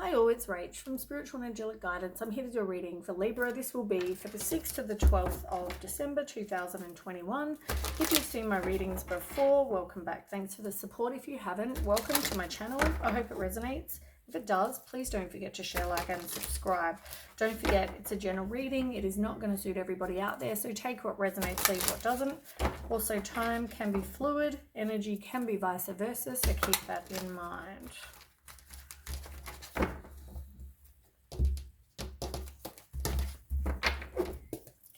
Hi all, it's Rach from Spiritual and Angelic Guidance. I'm here to do a reading for Libra. This will be for the 6th to the 12th of December 2021. If you've seen my readings before, welcome back. Thanks for the support. If you haven't, welcome to my channel. I hope it resonates. If it does, please don't forget to share, like, and subscribe. Don't forget, it's a general reading. It is not going to suit everybody out there, so take what resonates, leave what doesn't. Also, time can be fluid. Energy can be vice versa, so keep that in mind.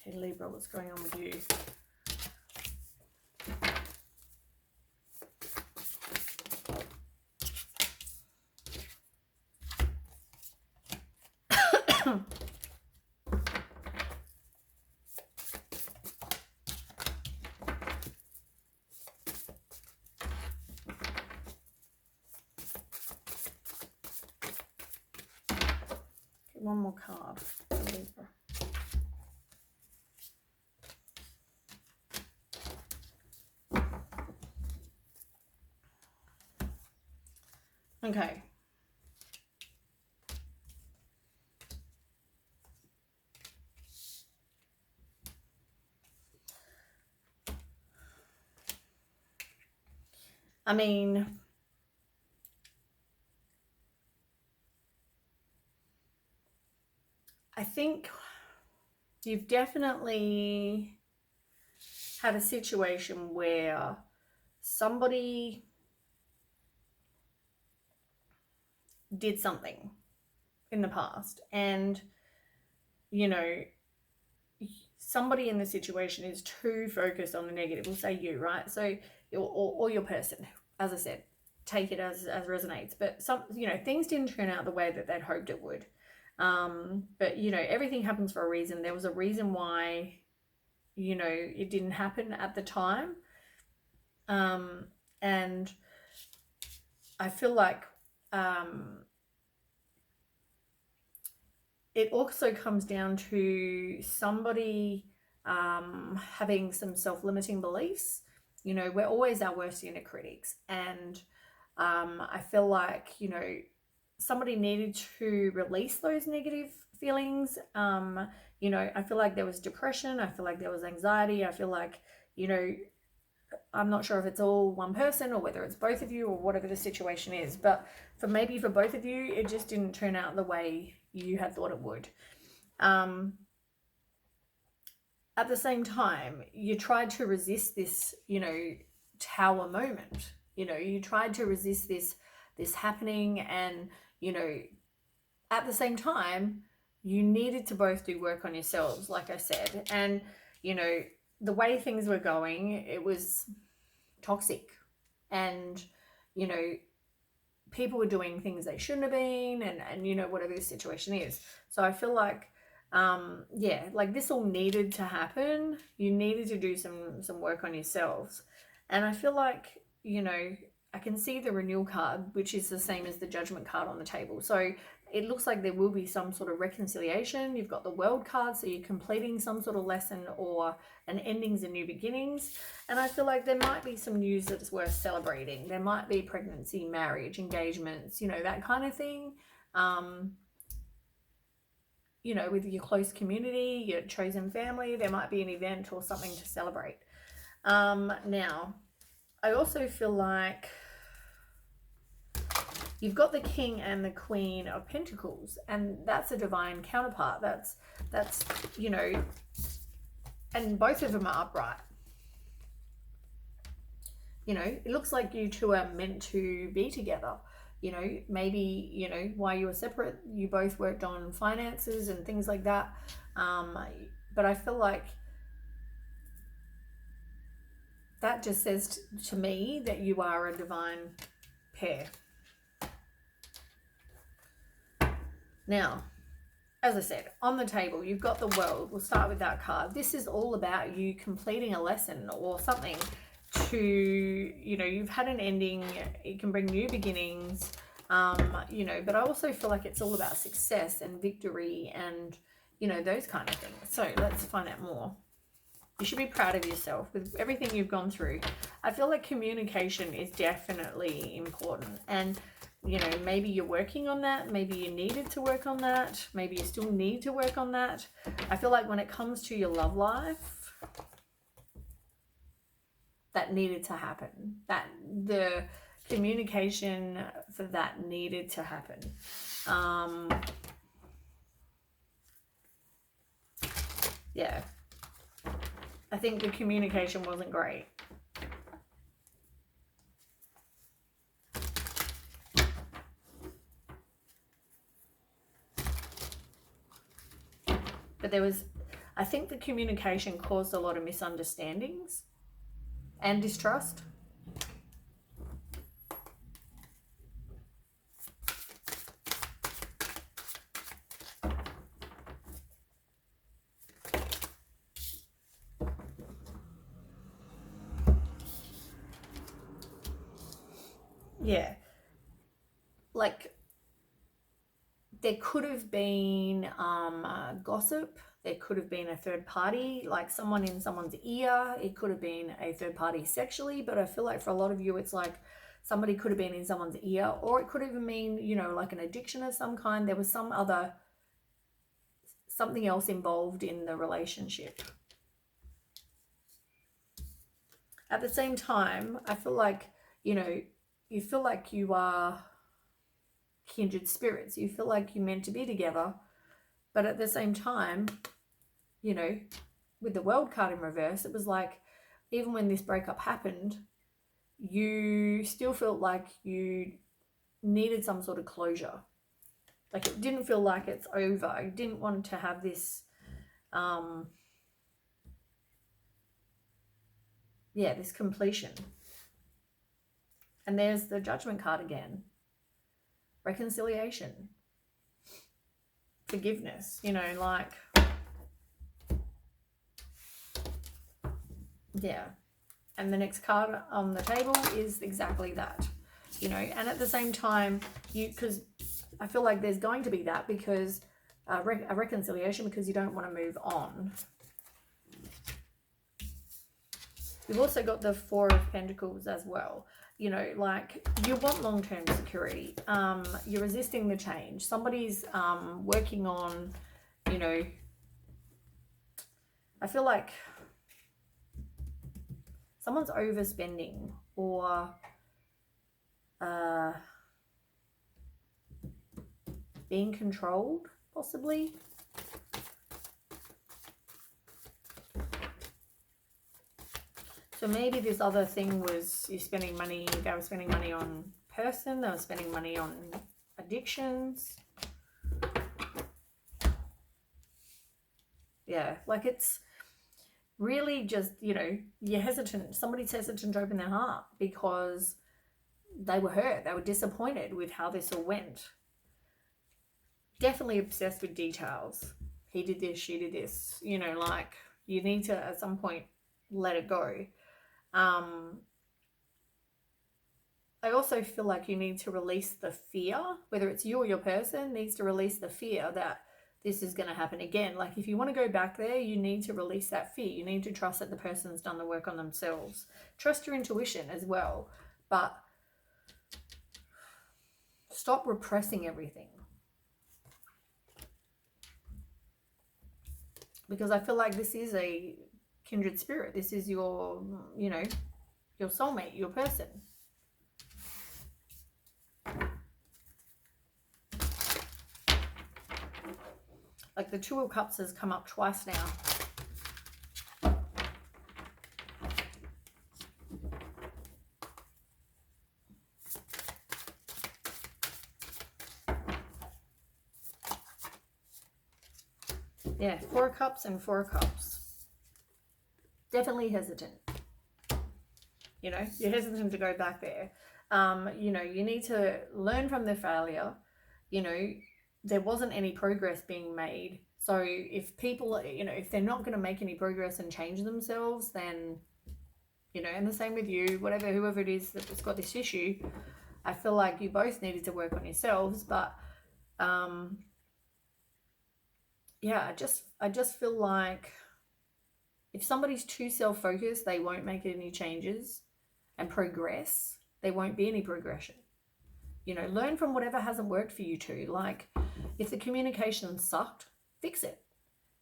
Okay, Libra, what's going on with you? One more card for Libra. Okay. I mean, I think you've definitely had a situation where somebody did something in the past, and you know, somebody in the situation is too focused on the negative. We'll say you, right? So or your person, as I said, take it as resonates. But some, you know, things didn't turn out the way that they'd hoped it would. But you know, everything happens for a reason. There was a reason why, you know, it didn't happen at the time. And I feel like it also comes down to somebody having some self-limiting beliefs. You know, we're always our worst inner critics, and I feel like, you know, somebody needed to release those negative feelings. You know, I feel like there was depression, I feel like there was anxiety, I feel like, you know, I'm not sure if it's all one person or whether it's both of you or whatever the situation is, but for both of you, it just didn't turn out the way you had thought it would. At the same time, you tried to resist this, you know, tower moment. You know, you tried to resist this happening, and, you know, at the same time, you needed to both do work on yourselves, like I said. And, you know, the way things were going, it was toxic, and, you know, people were doing things they shouldn't have been, and you know, whatever the situation is. So I feel like, yeah, like this all needed to happen. You needed to do some work on yourselves. And I feel like, you know, I can see the renewal card, which is the same as the judgment card on the table. So it looks like there will be some sort of reconciliation. You've got the world card, so you're completing some sort of lesson or an endings and new beginnings. And I feel like there might be some news that's worth celebrating. There might be pregnancy, marriage, engagements, you know, that kind of thing. You know, with your close community, your chosen family, there might be an event or something to celebrate. Now, I also feel like you've got the King and the Queen of Pentacles, and that's a divine counterpart. That's you know, and both of them are upright. You know, it looks like you two are meant to be together. You know, maybe, you know, while you were separate, you both worked on finances and things like that. But I feel like that just says to me that you are a divine pair. Now, as I said, on the table, you've got the World. We'll start with that card. This is all about you completing a lesson or something to, you know, you've had an ending. It can bring new beginnings, you know, but I also feel like it's all about success and victory and, you know, those kind of things. So let's find out more. You should be proud of yourself with everything you've gone through. I feel like communication is definitely important. And you know, maybe you're working on that. Maybe you needed to work on that. Maybe you still need to work on that. I feel like when it comes to your love life, that needed to happen. That the communication for that needed to happen. Yeah. I think the communication wasn't great. But I think the communication caused a lot of misunderstandings and distrust. Yeah. Like, there could have been gossip. There could have been a third party, like someone in someone's ear. It could have been a third party sexually, but I feel like for a lot of you, it's like somebody could have been in someone's ear, or it could even mean, you know, like an addiction of some kind. There was something else involved in the relationship. At the same time, I feel like, you know, you feel like you are kindred spirits. You feel like you're meant to be together. But at the same time, you know, with the World card in reverse, it was like, even when this breakup happened, you still felt like you needed some sort of closure. Like, it didn't feel like it's over. You didn't want to have this, this completion. And there's the Judgment card again. Reconciliation. Forgiveness, you know, like, yeah. And the next card on the table is exactly that, you know. And at the same time, because I feel like there's going to be that, because a reconciliation, because you don't want to move on. You've also got the Four of Pentacles as well. You know, like, you want long-term security. You're resisting the change. Somebody's working on, you know, I feel like someone's overspending, or being controlled, possibly. So maybe this other thing was they were spending money on person, they were spending money on addictions. Yeah, like, it's really just, you know, you're hesitant. Somebody's hesitant to open their heart because they were hurt. They were disappointed with how this all went. Definitely obsessed with details. He did this, she did this. You know, like, you need to, at some point, let it go. I also feel like you need to release the fear, whether it's you or your person needs to release the fear that this is going to happen again. Like, if you want to go back there, you need to release that fear. You need to trust that the person's done the work on themselves. Trust your intuition as well, but stop repressing everything. Because I feel like this is a kindred spirit. This is your, you know, your soulmate, your person. Like, the Two of Cups has come up twice now. Yeah, Four of Cups and Four of Cups. Definitely hesitant. You know, you're hesitant to go back there. You know, you need to learn from the failure. You know, there wasn't any progress being made. So if people, you know, if they're not going to make any progress and change themselves, then, you know, and the same with you, whoever it is that's got this issue, I feel like you both needed to work on yourselves. But yeah, I just feel like if somebody's too self-focused, they won't make any changes and progress. There won't be any progression. You know, learn from whatever hasn't worked for you two. Like, if the communication sucked, fix it.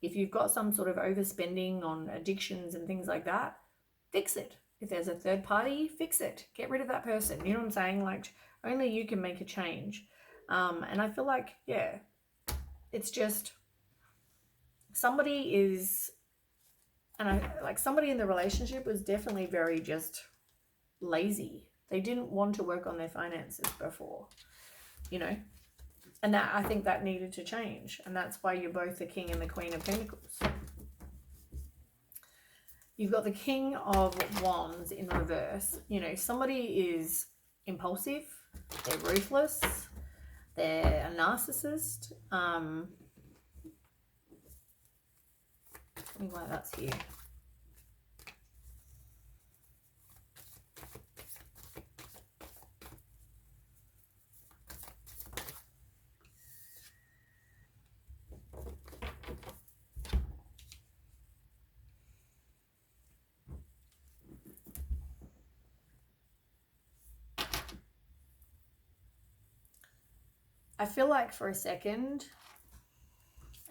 If you've got some sort of overspending on addictions and things like that, fix it. If there's a third party, fix it. Get rid of that person. You know what I'm saying? Like, only you can make a change. And I feel like, yeah, it's just somebody is, and I like somebody in the relationship was definitely very just lazy. They didn't want to work on their finances before, you know, and that I think that needed to change. And that's why you're both the King and the Queen of Pentacles. You've got the King of Wands in reverse. You know, somebody is impulsive, they're ruthless, they're a narcissist. Let me why that's here. I feel like for a second,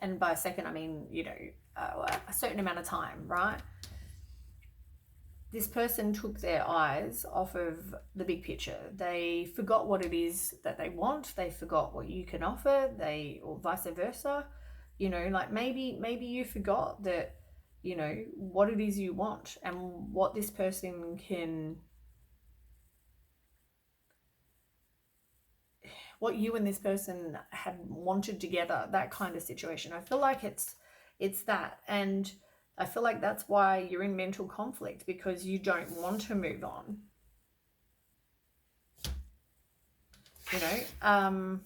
and by a second I mean, you know, a certain amount of time, right? This person took their eyes off of the big picture. They forgot what it is that they want. They forgot what you can offer. Or vice versa. You know, like maybe you forgot that, you know, what it is you want and what this person can, what you and this person had wanted together, that kind of situation. I feel like it's that. And I feel like that's why you're in mental conflict, because you don't want to move on. You know,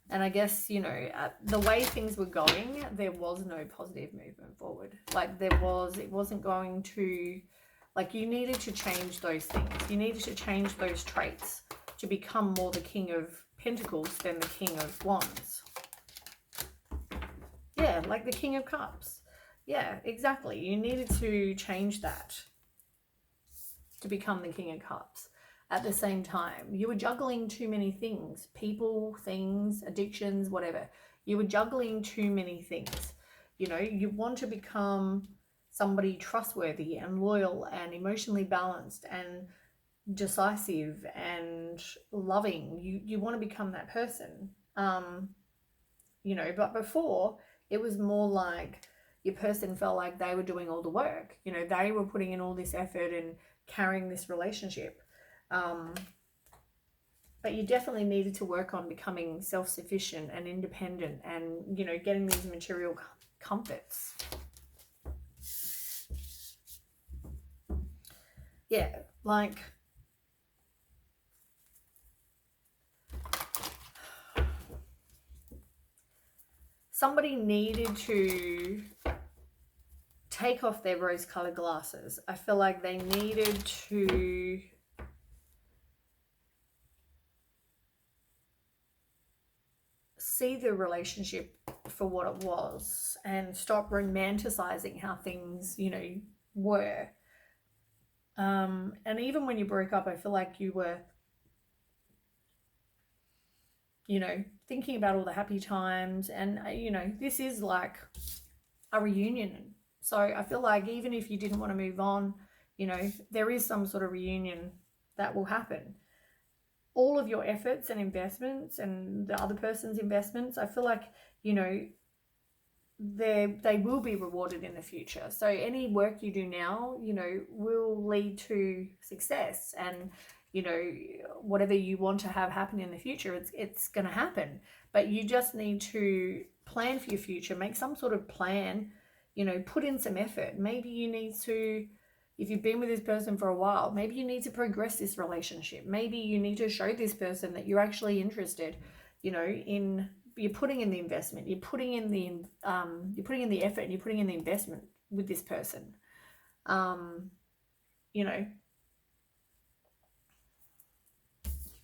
and I guess, you know, the way things were going, there was no positive movement forward. Like it wasn't going to, like you needed to change those things. You needed to change those traits to become more the King of Pentacles than the King of Wands. Yeah, like the King of Cups. Yeah, exactly. You needed to change that to become the King of Cups. At the same time, you were juggling too many things. People, things, addictions, whatever. You were juggling too many things. You know, you want to become somebody trustworthy and loyal and emotionally balanced and decisive and loving. You want to become that person. You know, but before it was more like your person felt like they were doing all the work. You know, they were putting in all this effort and carrying this relationship. But you definitely needed to work on becoming self-sufficient and independent and, you know, getting these material comforts. Yeah, like somebody needed to take off their rose-colored glasses. I feel like they needed to see the relationship for what it was and stop romanticizing how things, you know, were. And even when you broke up, I feel like you were, you know, thinking about all the happy times. And, you know, this is like a reunion. So I feel like even if you didn't want to move on, you know, there is some sort of reunion that will happen. All of your efforts and investments and the other person's investments, I feel like, you know, they will be rewarded in the future. So any work you do now, you know, will lead to success, and, you know, whatever you want to have happen in the future, it's going to happen. But you just need to plan for your future, make some sort of plan, you know, put in some effort. Maybe you need to, if you've been with this person for a while, maybe you need to progress this relationship. Maybe you need to show this person that you're actually interested, you know, in, you're putting in the investment, you're putting in the effort, and you're putting in the investment with this person. You know,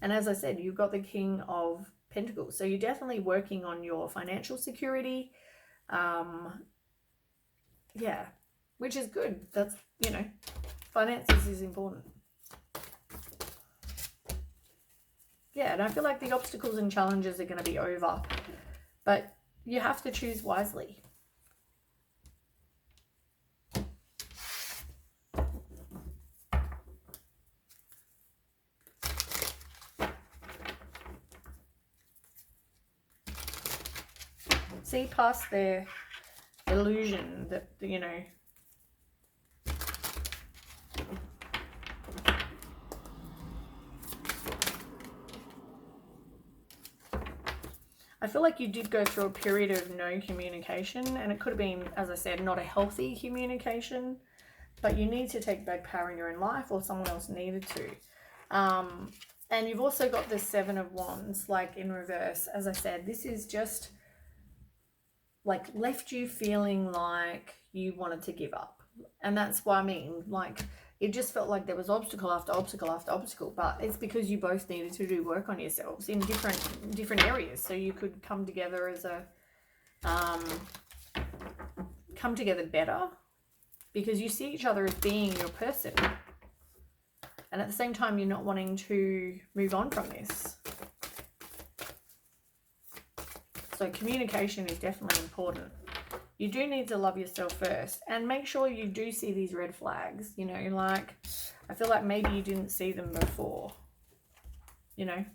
and as I said, you've got the King of Pentacles, so you're definitely working on your financial security. Yeah, which is good. That's, you know, finances is important. Yeah, and I feel like the obstacles and challenges are going to be over, but you have to choose wisely. See past their illusion that, you know, I feel like you did go through a period of no communication, and it could have been, as I said, not a healthy communication, but you need to take back power in your own life, or someone else needed to. And you've also got the Seven of Wands, like in reverse. As I said, this is just like left you feeling like you wanted to give up. And that's what I mean. Like, it just felt like there was obstacle after obstacle after obstacle, but it's because you both needed to do work on yourselves in different areas, so you could come together as a come together better, because you see each other as being your person, and at the same time you're not wanting to move on from this. So communication is definitely important. You do need to love yourself first, and make sure you do see these red flags, you know, like, I feel like maybe you didn't see them before, you know.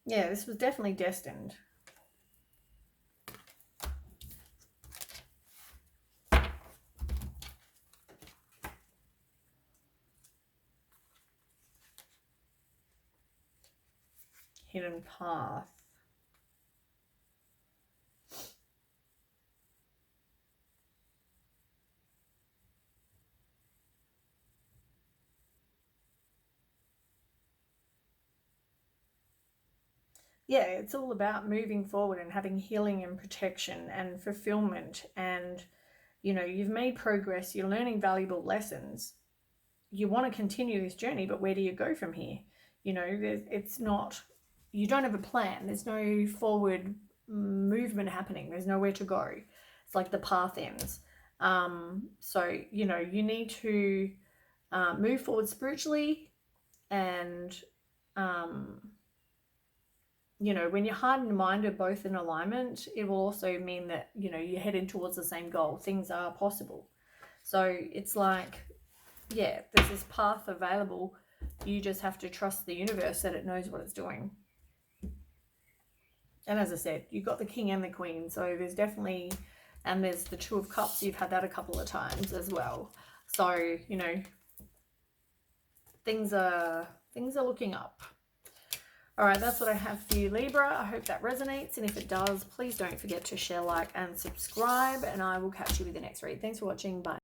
Yeah, this was definitely destined. Hidden path. Yeah, it's all about moving forward and having healing and protection and fulfillment. And, you know, you've made progress, you're learning valuable lessons. You want to continue this journey, but where do you go from here? You know, it's not, you don't have a plan. There's no forward movement happening. There's nowhere to go. It's like the path ends. So, you know, you need to move forward spiritually, and, you know, when your heart and mind are both in alignment, it will also mean that, you know, you're heading towards the same goal. Things are possible. So it's like, yeah, there's this path available. You just have to trust the universe that it knows what it's doing. And as I said, you've got the King and the Queen, so there's definitely, and there's the Two of Cups. You've had that a couple of times as well. So, you know, things are looking up. All right, that's what I have for you, Libra. I hope that resonates, and if it does, please don't forget to share, like, and subscribe, and I will catch you with the next read. Thanks for watching. Bye.